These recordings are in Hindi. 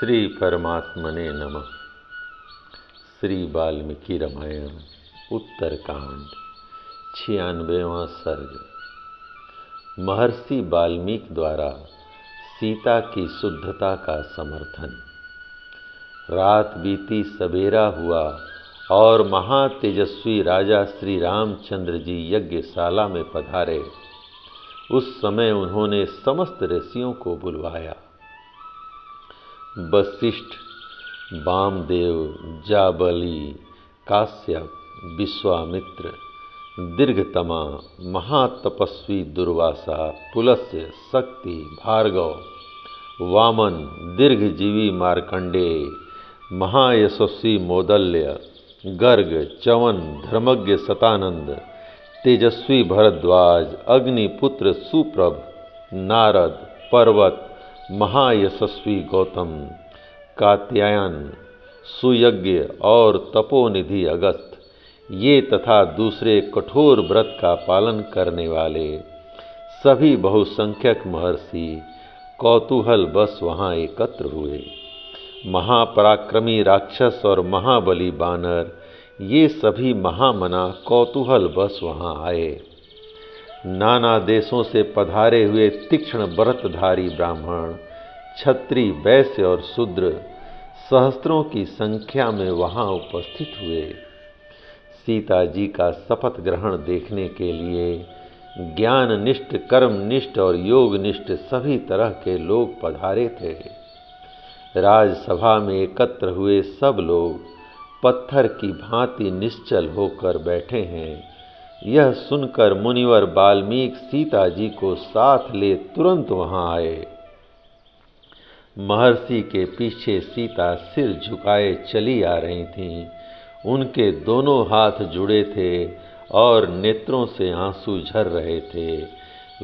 श्री परमात्मने नमः। श्री वाल्मीकि रामायण उत्तरकांड 96वां सर्ग। महर्षि वाल्मीकि द्वारा सीता की शुद्धता का समर्थन। रात बीती, सवेरा हुआ और महातेजस्वी राजा श्री रामचंद्र जी यज्ञशाला में पधारे। उस समय उन्होंने समस्त ऋषियों को बुलवाया। वशिष्ठ, वामदेव, जाबली, काश्यप, विश्वामित्र, दीर्घतमा, महातपस्वी दुर्वासा, पुलस्त्य, शक्ति, भार्गव, वामन, दीर्घजीवी मार्कंडेय, महायशस्वी मोदल्य, गर्ग, च्यवन, धर्मज्ञ शतानंद, तेजस्वी भरद्वाज, अग्निपुत्र सुप्रभ, नारद, पर्वत, महायशस्वी गौतम, कात्यायन, सुयज्ञ और तपोनिधि अगस्त, ये तथा दूसरे कठोर व्रत का पालन करने वाले सभी बहुसंख्यक महर्षि कौतूहल बस वहाँ एकत्र हुए। महापराक्रमी राक्षस और महाबली बानर, ये सभी महामना कौतूहल बस वहाँ आए। नाना देशों से पधारे हुए तीक्ष्ण व्रतधारी ब्राह्मण, क्षत्रिय, वैश्य और शूद्र सहस्त्रों की संख्या में वहां उपस्थित हुए। सीता जी का शपथ ग्रहण देखने के लिए ज्ञाननिष्ठ, कर्मनिष्ठ और योगनिष्ठ सभी तरह के लोग पधारे थे। राजसभा में एकत्र हुए सब लोग पत्थर की भांति निश्चल होकर बैठे हैं। यह सुनकर मुनिवर वाल्मीकि सीता जी को साथ ले तुरंत वहां आए। महर्षि के पीछे सीता सिर झुकाए चली आ रही थीं। उनके दोनों हाथ जुड़े थे और नेत्रों से आंसू झर रहे थे।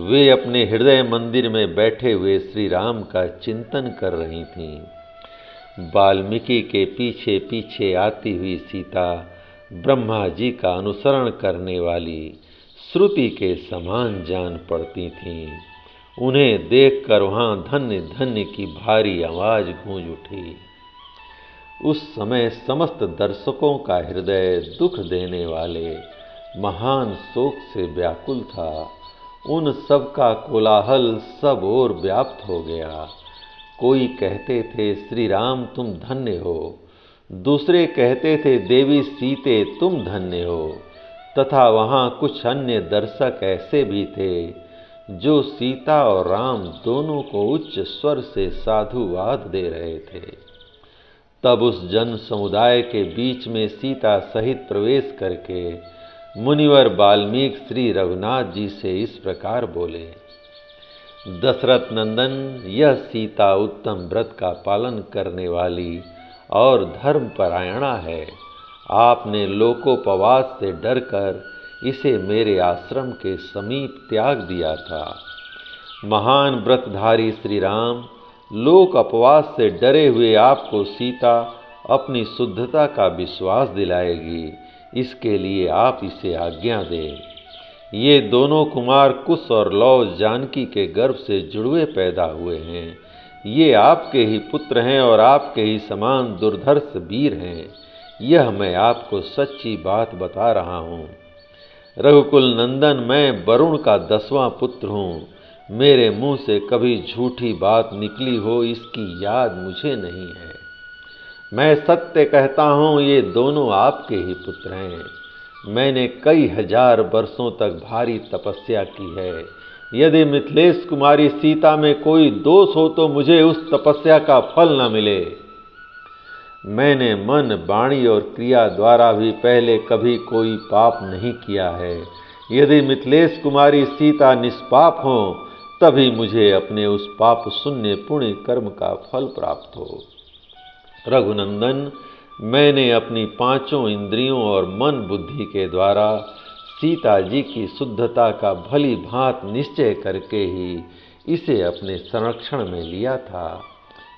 वे अपने हृदय मंदिर में बैठे हुए श्री राम का चिंतन कर रही थीं। वाल्मीकि के पीछे पीछे आती हुई सीता ब्रह्मा जी का अनुसरण करने वाली श्रुति के समान जान पड़ती थीं। उन्हें देखकर वहां धन्य धन्य की भारी आवाज गूंज उठी। उस समय समस्त दर्शकों का हृदय दुख देने वाले महान शोक से व्याकुल था। उन सब का कोलाहल सब ओर व्याप्त हो गया। कोई कहते थे, श्री राम तुम धन्य हो। दूसरे कहते थे, देवी सीते तुम धन्य हो। तथा वहां कुछ अन्य दर्शक ऐसे भी थे जो सीता और राम दोनों को उच्च स्वर से साधुवाद दे रहे थे। तब उस जन समुदाय के बीच में सीता सहित प्रवेश करके मुनिवर वाल्मीकि श्री रघुनाथ जी से इस प्रकार बोले। दशरथ नंदन, यह सीता उत्तम व्रत का पालन करने वाली और धर्मपरायणा है। आपने लोकोपवास से डरकर इसे मेरे आश्रम के समीप त्याग दिया था। महान व्रतधारी श्री राम लोक अपवास से डरे हुए आपको सीता अपनी शुद्धता का विश्वास दिलाएगी। इसके लिए आप इसे आज्ञा दें। ये दोनों कुमार कुश और लव जानकी के गर्भ से जुड़वे पैदा हुए हैं। ये आपके ही पुत्र हैं और आपके ही समान दुर्धर्ष वीर हैं। यह मैं आपको सच्ची बात बता रहा हूँ। रघुकुल नंदन, मैं वरुण का 10वां पुत्र हूँ। मेरे मुंह से कभी झूठी बात निकली हो, इसकी याद मुझे नहीं है। मैं सत्य कहता हूँ, ये दोनों आपके ही पुत्र हैं। मैंने कई हजार वर्षों तक भारी तपस्या की है। यदि मिथिलेश कुमारी सीता में कोई दोष हो तो मुझे उस तपस्या का फल न मिले। मैंने मन, वाणी और क्रिया द्वारा भी पहले कभी कोई पाप नहीं किया है। यदि मिथिलेश कुमारी सीता निष्पाप हो, तभी मुझे अपने उस पाप शून्य पुण्य कर्म का फल प्राप्त हो। रघुनंदन, मैंने अपनी 5 इंद्रियों और मन बुद्धि के द्वारा सीता जी की शुद्धता का भली भांत निश्चय करके ही इसे अपने संरक्षण में लिया था।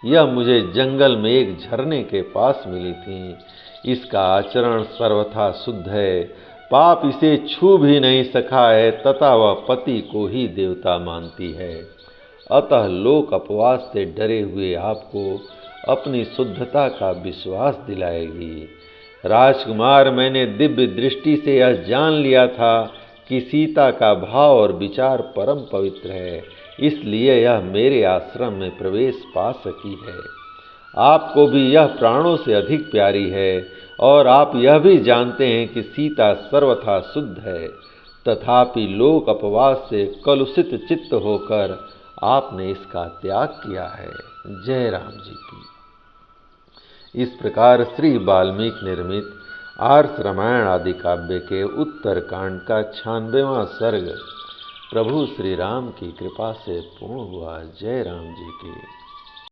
यह मुझे जंगल में एक झरने के पास मिली थी। इसका आचरण सर्वथा शुद्ध है। पाप इसे छू भी नहीं सका है तथा वह पति को ही देवता मानती है। अतः लोक अपवास से डरे हुए आपको अपनी शुद्धता का विश्वास दिलाएगी। राजकुमार, मैंने दिव्य दृष्टि से यह जान लिया था कि सीता का भाव और विचार परम पवित्र है, इसलिए यह मेरे आश्रम में प्रवेश पा सकी है। आपको भी यह प्राणों से अधिक प्यारी है और आप यह भी जानते हैं कि सीता सर्वथा शुद्ध है, तथापि लोक अपवाद से कलुषित चित्त होकर आपने इसका त्याग किया है। जय राम जी की। इस प्रकार श्री वाल्मीकि निर्मित आर्ष रामायण आदि काव्य के उत्तर कांड का 96वां सर्ग प्रभु श्री राम की कृपा से पूर्ण हुआ। जय राम जी की।